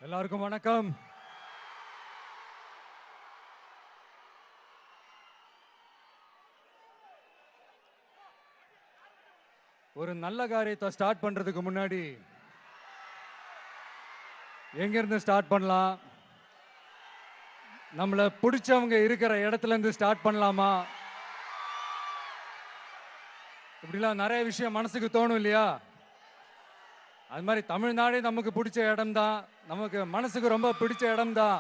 எல்லாருக்கும் வணக்கம். ஒரு நல்ல காரியத்தை ஸ்டார்ட் பண்றதுக்கு முன்னாடி எங்க இருந்து ஸ்டார்ட் பண்ணலாம், நம்மள பிடிச்சவங்க இருக்கிற இடத்துல இருந்து ஸ்டார்ட் பண்ணலாமா, இப்படிலாம் நிறைய விஷயம் மனசுக்கு தோணும் இல்லையா? அது மாதிரி தமிழ்நாடே நமக்கு பிடிச்ச இடம் தான், நமக்கு மனசுக்கு ரொம்ப பிடிச்ச இடம் தான்.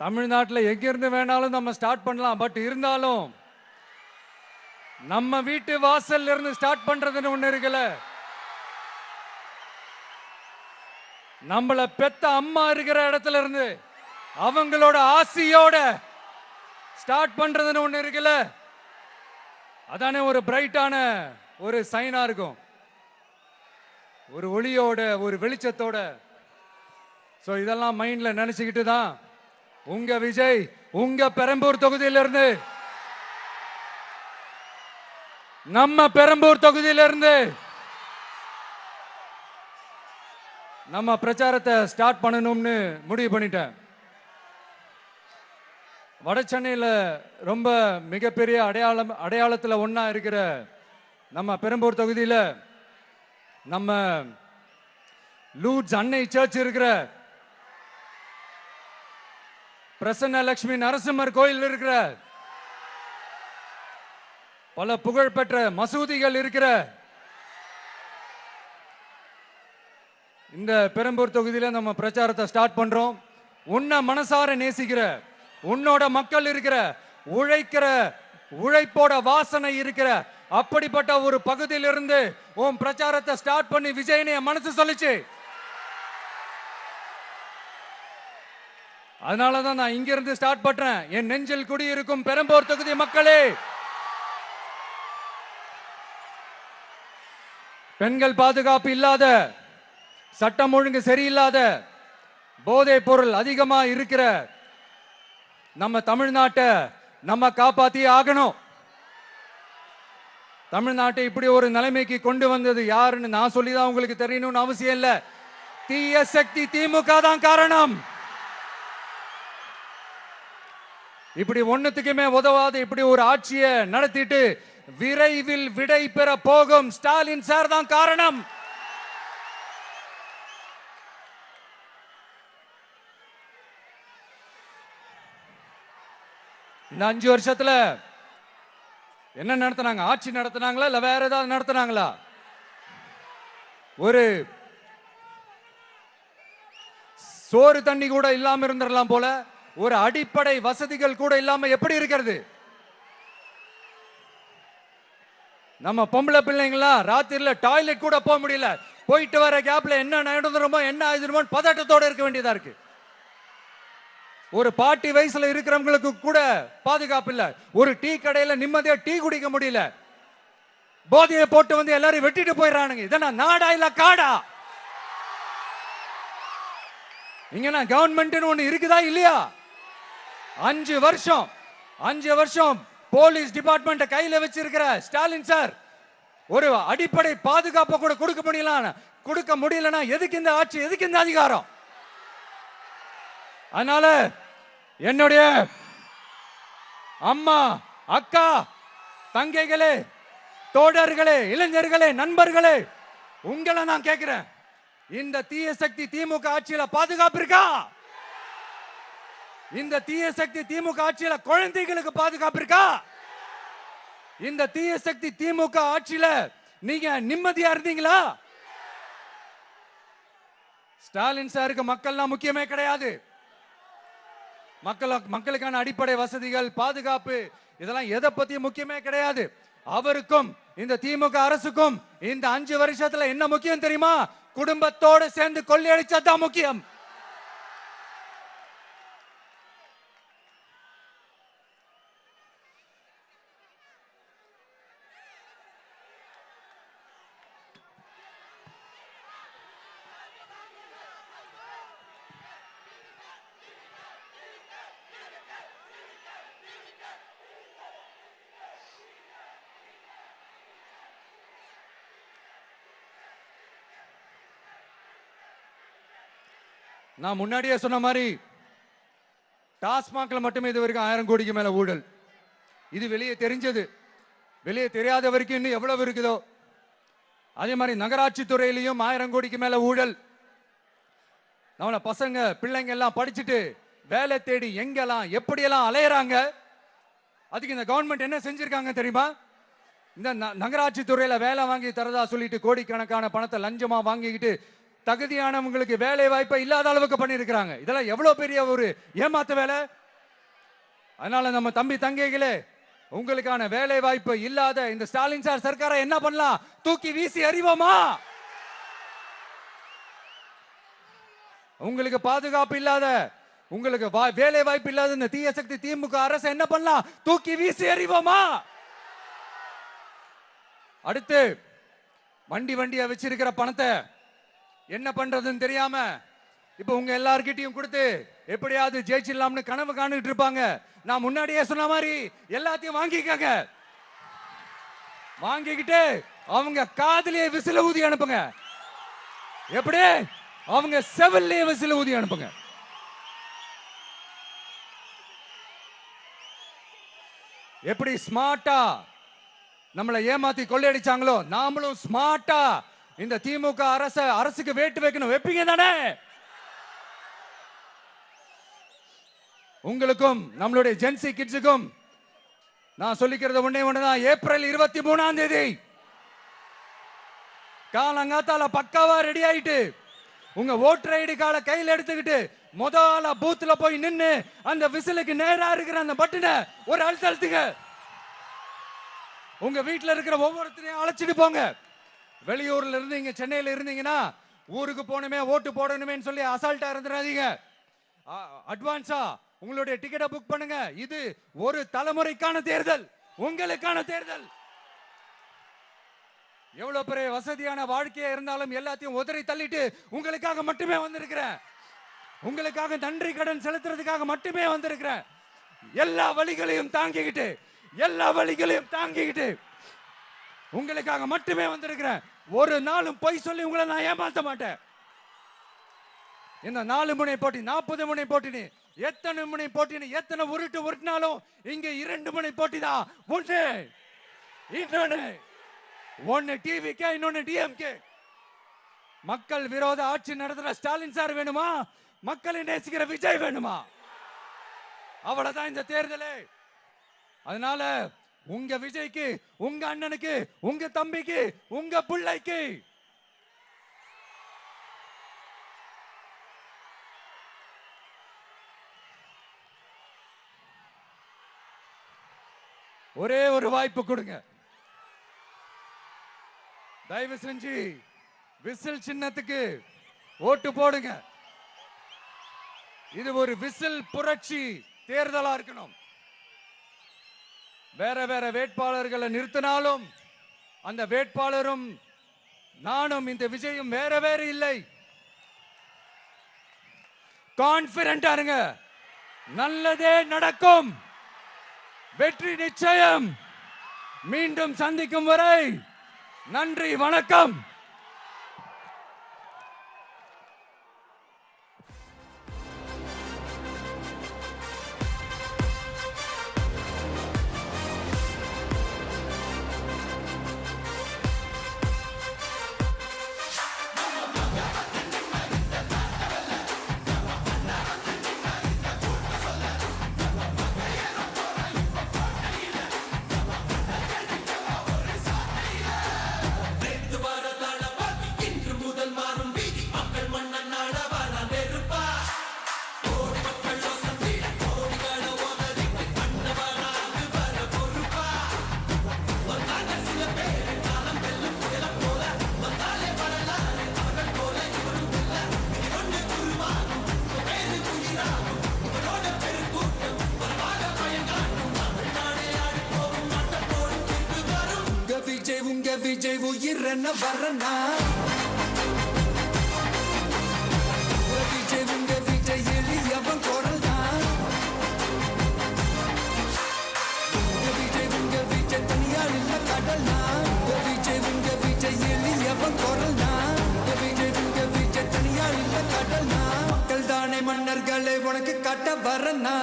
தமிழ்நாட்டில் எங்க இருந்து வேணாலும் நம்ம ஸ்டார்ட் பண்ணலாம். பட் இருந்தாலும் நம்ம வீட்டு வாசல்ல இருந்து ஸ்டார்ட் பண்றதுன்னு ஒண்ணு இருக்குல்ல. நம்மள பெத்த அம்மா இருக்கிற இடத்துல இருந்து அவங்களோட ஆசியோட ஸ்டார்ட் பண்றதுன்னு ஒண்ணு இருக்குல்ல. அதானே ஒரு பிரைட்டான ஒரு சைனா இருக்கும், ஒரு ஒளியோட, ஒரு வெளிச்சத்தோட. சோ இதெல்லாம் மைண்ட்ல நினைச்சுக்கிட்டு தான் உங்க விஜய் உங்க பெரம்பூர் தொகுதியிலிருந்து, நம்ம பெரம்பூர் தொகுதியிலிருந்து நம்ம பிரச்சாரத்தை ஸ்டார்ட் பண்ணணும்னு முடிவு பண்ணிட்டேன். வட சென்னையில் ரொம்ப மிகப்பெரிய அடையாளத்தில் ஒன்றா இருக்கிற நம்ம பெரம்பூர் தொகுதியில் நம்ம லூட்ஸ் அன்னை சர்ச் இருக்கிற, பிரசன்ன லட்சுமி நரசிம்மர் கோயில் இருக்கிற, பல புகழ்பெற்ற மசூதிகள் இருக்கிற இந்த பெரம்பூர் தொகுதியில் நம்ம பிரச்சாரத்தை ஸ்டார்ட் பண்றோம். உன்னை மனசார நேசிக்கிற, உன்னோட மக்கள் இருக்கிற, உழைக்கிற, உழைப்போட வாசனை இருக்கிற அப்படிப்பட்ட ஒரு பகுதியிலிருந்து உன் பிரச்சாரத்தை ஸ்டார்ட் பண்ணி விஜய்னு என் மனசு சொல்லிச்சு. அதனாலதான் நான் இங்க இருந்து ஸ்டார்ட் பண்றேன். என் நெஞ்சில் குடியிருக்கும் பெரம்பூர் தொகுதி மக்களே, பெண்கள் பாதுகாப்பு இல்லாத, சட்டம் ஒழுங்கு சரியில்லாத, போதை பொருள் அதிகமா இருக்கிற நம்ம தமிழ்நாட்டை நம்ம காப்பாத்தி ஆகணும். தமிழ்நாட்டை இப்படி ஒரு நிலைமைக்கு கொண்டு வந்தது யாருன்னு நான் சொல்லிதான் உங்களுக்கு தெரியணும்னு அவசியம் இல்ல. தீய சக்தி திமுக தான் காரணம். இப்படி ஒண்ணுத்துக்குமே உதவாது இப்படி ஒரு ஆட்சியை நடத்திட்டு விரைவில் விடை பெற போகும் ஸ்டாலின் சார் தான் காரணம். இந்த 5 வருஷத்துல என்ன நடத்தினாங்க? ஆட்சி நடத்தினாங்களா இல்ல வேற ஏதாவது நடத்தினாங்களா? ஒரு சோறு தண்ணி கூட இல்லாம இருந்திரலாம் போல, ஒரு அடிப்படை வசதிகள் கூட இல்லாம எப்படி இருக்கிறது? நம்ம பொம்பளை பிள்ளைங்களா ராத்திரில டாய்லெட் கூட போக முடியல. போயிட்டு வர கேப்ல என்ன நடந்துருமோ என்ன ஆயிடுமோ பதட்டத்தோட இருக்க வேண்டியதா இருக்கு. ஒரு பாட்டி வயசுல இருக்கிறவங்களுக்கு கூட பாதுகாப்பு இல்ல. ஒரு டீ கடையில நிம்மதியா டீ குடிக்க முடியல. போதையை போட்டு வந்து எல்லாரும் வெட்டிட்டு போயிடறானுங்க. இதெல்லாம் நாடா இல்ல காடா? இங்க கவர்மெண்ட் ஒண்ணு இருக்குதா இல்லையா? 5 வருஷம் போலீஸ் டிபார்ட்மெண்ட் கையில வச்சிருக்கிற ஸ்டாலின் சார் ஒரு அடிப்படை பாதுகாப்பை கூட கொடுக்க முடியலன்னா எதுக்கு இந்த ஆட்சி, எதுக்கு இந்த அதிகாரம்? அதனால என்னுடைய அம்மா, அக்கா, தங்கைகளே, தோழர்களே, இளைஞர்களே, நண்பர்களே, உங்களை நான் கேட்கிறேன், இந்த தீய சக்தி திமுக ஆட்சியில பாதுகாப்பு இருக்கா? இந்த தீய சக்தி திமுக ஆட்சியில குழந்தைகளுக்கு பாதுகாப்பு இருக்கா? இந்த தீய சக்தி திமுக ஆட்சியில நீங்க நிம்மதியா இருந்தீங்களா? ஸ்டாலின் சாருக்கு மக்கள்லாம் முக்கியமே கிடையாது. மக்களுக்கான அடிப்படை வசதிகள், பாதுகாப்பு, இதெல்லாம் எதை பத்தி முக்கியமே கிடையாது. அவருக்கும் இந்த திமுக அரசுக்கும் இந்த 5 வருஷத்துல என்ன முக்கியம் தெரியுமா? குடும்பத்தோடு சேர்ந்து கொள்ளையடிச்சதுதான் முக்கியம். நான் முன்னாடியே சொன்ன மாதிரி டாஸ்மாக்ல மட்டுமே இது வரைக்கும் 1000 கோடிக்கு மேல ஊழல். இது வெளியே தெரிஞ்சது. வெளியே தெரியாத வரைக்கும் இன்னும் எவ்வளவு இருக்குதோ. அதே மாதிரி நகராட்சி துறையிலையும் 1000 கோடிக்கு மேல ஊழல். நம்மள பசங்க பிள்ளைங்க எல்லாம் படிச்சுட்டு வேலை தேடி எங்கெல்லாம் எப்படியெல்லாம் அலையறாங்க. அதுக்கு இந்த கவர்மெண்ட் என்ன செஞ்சிருக்காங்க தெரியுமா? இந்த நகராட்சி துறையில வேலை வாங்கி தரதா சொல்லிட்டு கோடிக்கணக்கான பணத்தை லஞ்சமா வாங்கிக்கிட்டு தகுதியானவங்களுக்கு வேலை வாய்ப்பை இல்லாத அளவுக்கு பண்ணிருக்கிறாங்க. இதெல்லாம் எவ்வளவு பெரிய ஒரு ஏமாத்து வேலை. அதனால நம்ம தம்பி தங்கைகளே, உங்களுக்கான வேலை வாய்ப்பு இல்லாத இந்த ஸ்டாலின் சார் சர்க்காரை என்ன பண்ணலாம்? தூக்கி வீசி அறிவோமா? உங்களுக்கு பாதுகாப்பு இல்லாத, உங்களுக்கு வேலை வாய்ப்பு இல்லாத இந்த தீய சக்தி திமுக அரசு என்ன பண்ணலாம்? தூக்கி வீசி அறிவோமா? அடுத்து வண்டியா வச்சிருக்கிற பணத்தை என்ன பண்றதுன்னு தெரியாம இப்ப உங்க எல்லார்கிட்டையும் கொடுத்து எப்படியாவது ஜெயிச்சிடலாம்னு கனவு காணிட்டு இருப்பாங்க. நான் முன்னாடியே சொன்ன மாதிரி எல்லாத்தையும் வாங்கிக்கங்க. வாங்கிக்கிட்டு அவங்க காதுலயே விசில ஊதி அனுப்புங்க. எப்படி? அவங்க செவிலே விசில ஊதி அனுப்புங்க. எப்படி ஸ்மார்ட்டா நம்மளை ஏமாத்தி கொள்ளையடிச்சாங்களோ, நாமளும் ஸ்மார்ட்டா இந்த திமுக அரசுக்கு வேட்டு வைக்கணும். வைப்பீங்க தானே? உங்களுக்கும் நம்மளுடைய ஜென்சி கிட்ஸுக்கும் நான் சொல்லிக்கிறது ஒண்ணே ஒண்ணுதான். ஏப்ரல் 23ஆம் தேதி காலங்காத்தால பக்காவா ரெடி ஆயிட்டு உங்க ஓட்டர் ஐடி கார்டை கையில் எடுத்துக்கிட்டு முதல்ல பூத்துல போய் நின்னு அந்த விசிலுக்கு நேரா இருக்கிற அந்த பட்டனை ஒரு அழுத்துங்க. உங்க வீட்டுல இருக்கிற ஒவ்வொருத்தரையும் அழைச்சிட்டு போங்க. வெளியூர்ல இருந்து இங்க சென்னையில இருந்தீங்கன்னா ஊருக்கு போகணுமே ஓட்டு போடணுமே சொல்லி அசால்ட்டா இருந்துடாதீங்க. அட்வான்ஸா உங்களுடைய டிக்கெட்டை புக் பண்ணுங்க. இது ஒரு தலைமுறைக்கான தேர்தல், உங்களுக்கான தேர்தல். எவ்வளவு பெரிய வசதியான வாழ்க்கையா இருந்தாலும் எல்லாத்தையும் உதறி தள்ளிட்டு உங்களுக்காக மட்டுமே வந்திருக்கிறேன். உங்களுக்காக நன்றி கடன் செலுத்துறதுக்காக மட்டுமே வந்திருக்கிறேன். எல்லா வழிகளையும் தாங்கிக்கிட்டு உங்களுக்காக மட்டுமே வந்திருக்கிறேன். ஒரு நாளும் பொய் சொல்லி உங்களை நான் ஏமாத்த மாட்டேன். இந்த 4 முனை போட்டி 40 முனை போட்டி எத்தனை முனை போட்டி எத்தனை உருட்டினாலும் இங்க 2 முனை போட்டி தான். ஒன்னு டிவிகே, இன்னொன்னு டிஎம்கே. மக்கள் விரோத ஆட்சி நடத்துற ஸ்டாலின் சார் வேணுமா? மக்களை நேசிக்கிற விஜய் வேணுமா? அவ்வளவுதான் இந்த தேர்தலே. அதனால உங்க விஜய்க்கு, உங்க அண்ணனுக்கு, உங்க தம்பிக்கு, உங்க பிள்ளைக்கு ஒரே ஒரு வாய்ப்பு கொடுங்க. தயவு செஞ்சு விசில் சின்னத்துக்கு ஓட்டு போடுங்க. இது ஒரு விசில் புரட்சி தேர்தலா இருக்கணும். வேற வேட்பாளர்களை நிறுத்தினாலும் அந்த வேட்பாளரும் நானும் இந்த விஜயும் வேற இல்லை. கான்பிடென்டா இருங்க. நல்லதே நடக்கும். வெற்றி நிச்சயம். மீண்டும் சந்திக்கும் வரை நன்றி, வணக்கம். விஜய் உயிர் என்ன வரனா? விஜய் எளியவன் குரல் தான். விஜய் தனியால் இல்ல கடல் தான். விஜய் எளியவன் குரல் தான். விஜய் தனியால் இல்ல கடல் தான். மக்கள் காட்ட வரனா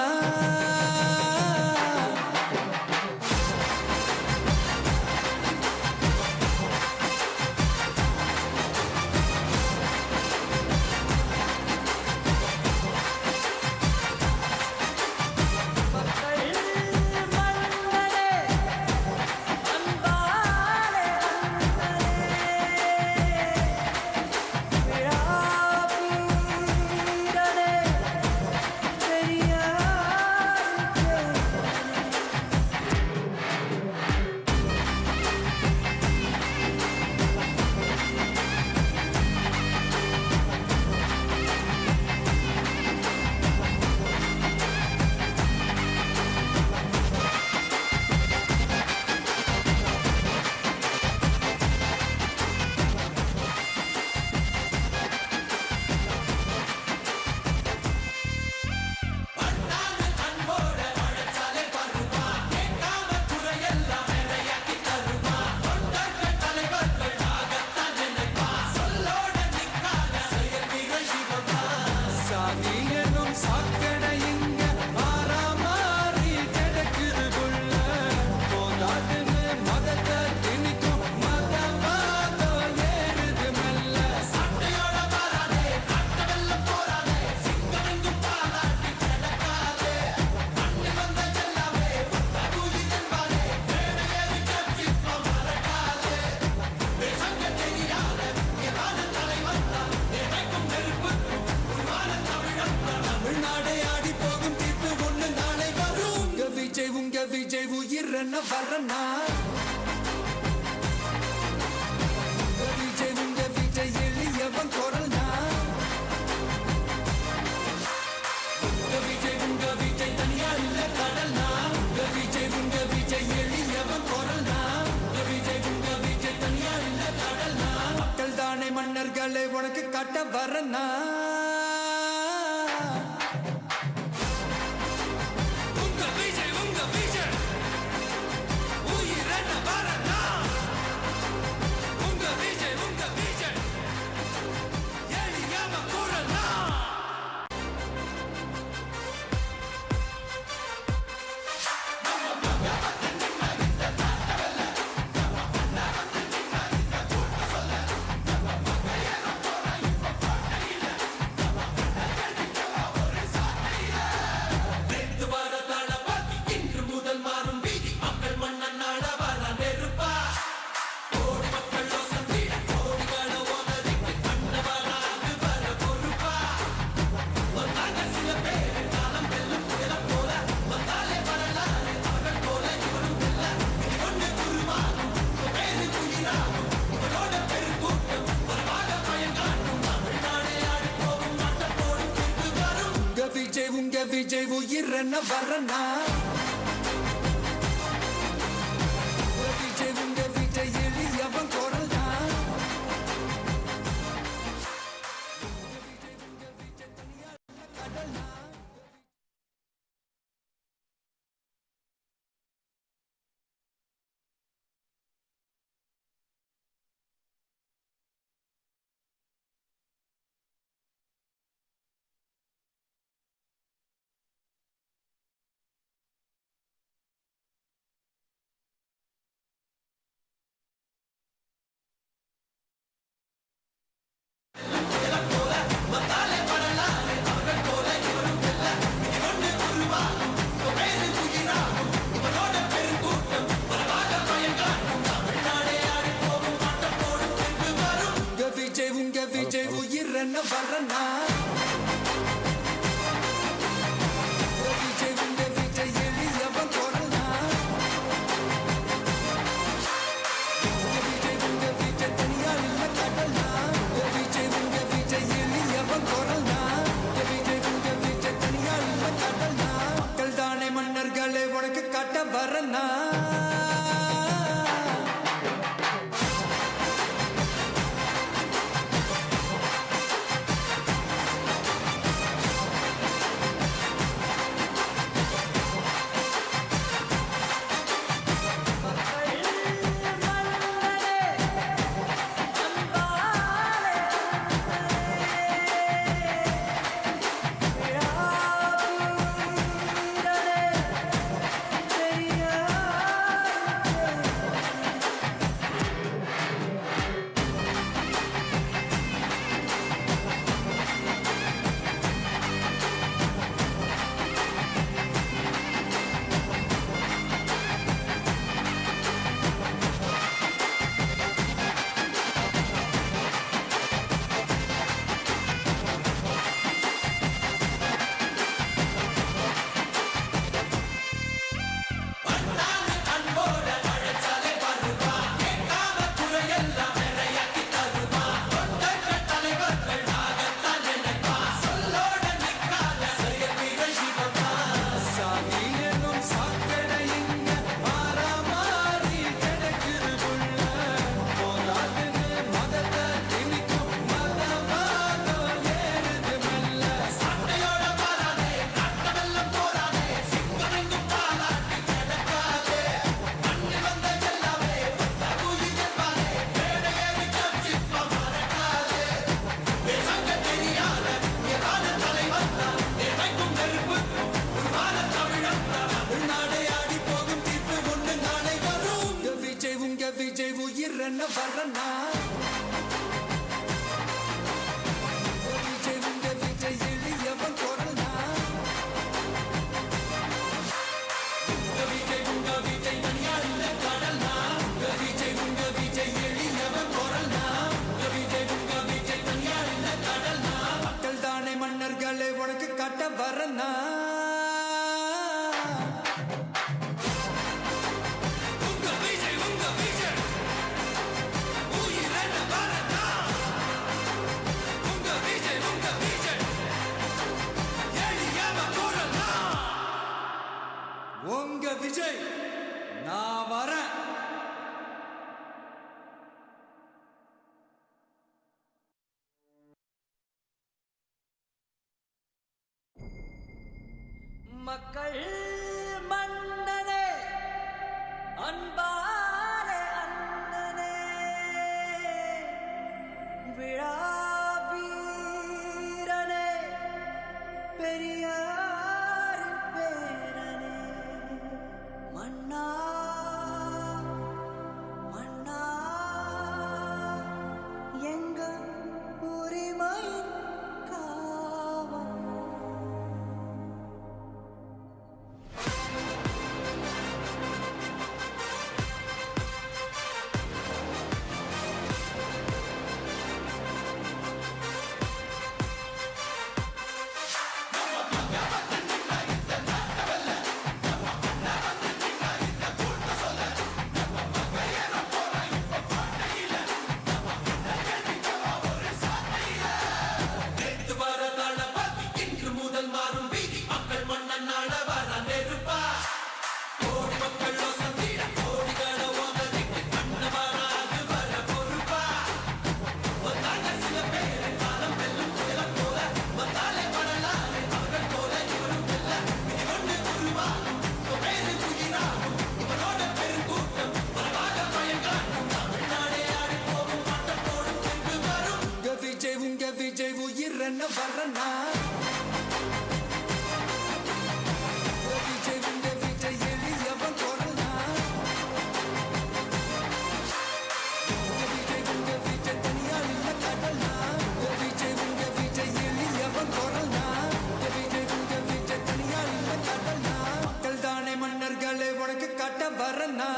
விஜய் உயிர் என்ன வரனா விஜய் உங்க விஜய் எளியவன் குரல்னா விஜய் உங்க விஜய் தனியா இல்ல கடல்னா விஜய் உங்க விஜய் எளியவன் குரல்னா விஜய் உங்க விஜய் தனியா இல்ல கடல்னா மக்கள் தானே மன்னர்களை உனக்கு காட்ட வரனா விஜய் உயிர் என்ன வரனா விஜய் உங்க விஜய் எளியவன் குரல்னா விஜய் உயிர் என்ன வரனா விஜய் உங்க விஜய் எளியவன் குரல்னா விஜய் உங்க விஜய் தனியா இல்ல கடல்னா விஜய் உங்க விஜய் எளியவன் குரல்னா விஜய் உங்க விஜய் தனியா இல்ல கடல்னா மக்கள் தானே மன்னர்களை உனக்கு காட்ட வரனா மக்கள் மன்னனே அன்பாலே அண்ணனே விழா வீரனே பெரியாரின் பேரனே மன்னா மன்னா எங்க உரிமை காவல் நேத்து வர தளபதி இன்று முதல் மாறும் வீதி மக்கள் மன்னன் நாட வர நெருப்பா கோடி மக்கள் வசந்திட கோடிகளை ஒதறிட்டு கண்ண வராது வர பொறுப்பா வந்தாங்க சில பேரை காலம் வெல்லும் புயல போல வந்தாலே படலாலே அவர்கள் போல இவரும் வெல்ல இது கொண்டு உருவாகும் பேரு உயிராகும் இவரோட பெருங்கூட்டம் வரவாக பயங்காட்டும் தமிழ்நாடே ஆடி போகும் மாட்டம் போடும் என்று வரும் உங்க விஜய் உயிர் என்ன வரனா உங்க விஜய் எளியவன் குரல்னா உங்க விஜய் தனியார் இல்ல கடல்னா உங்க விஜய் எளியவன் குரல்னா உங்க விஜய் தனியார் இல்ல கடல்னா மக்கள் தானே மன்னர்களே உனக்கு காட்ட வரனா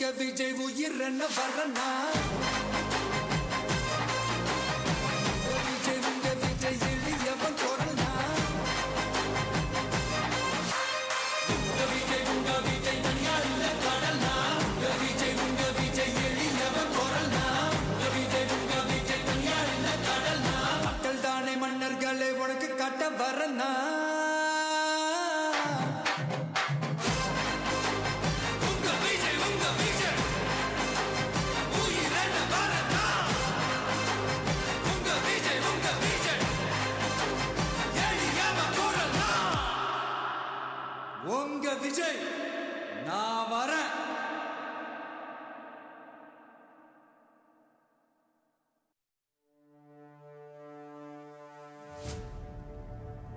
விஜய் உயிர் என்ன வரனா உங்க விஜய் எளியவன் குரல்னா உங்க விஜய் தனியார் இல்ல கடல்னா உங்க விஜய் எளியவன் குரல்னா உங்க விஜய் தனியார் இல்ல கடல்னா மக்கள் தானே மன்னர்களே உனக்கு காட்ட வரனா உங்க விஜய் நான் வரேன்.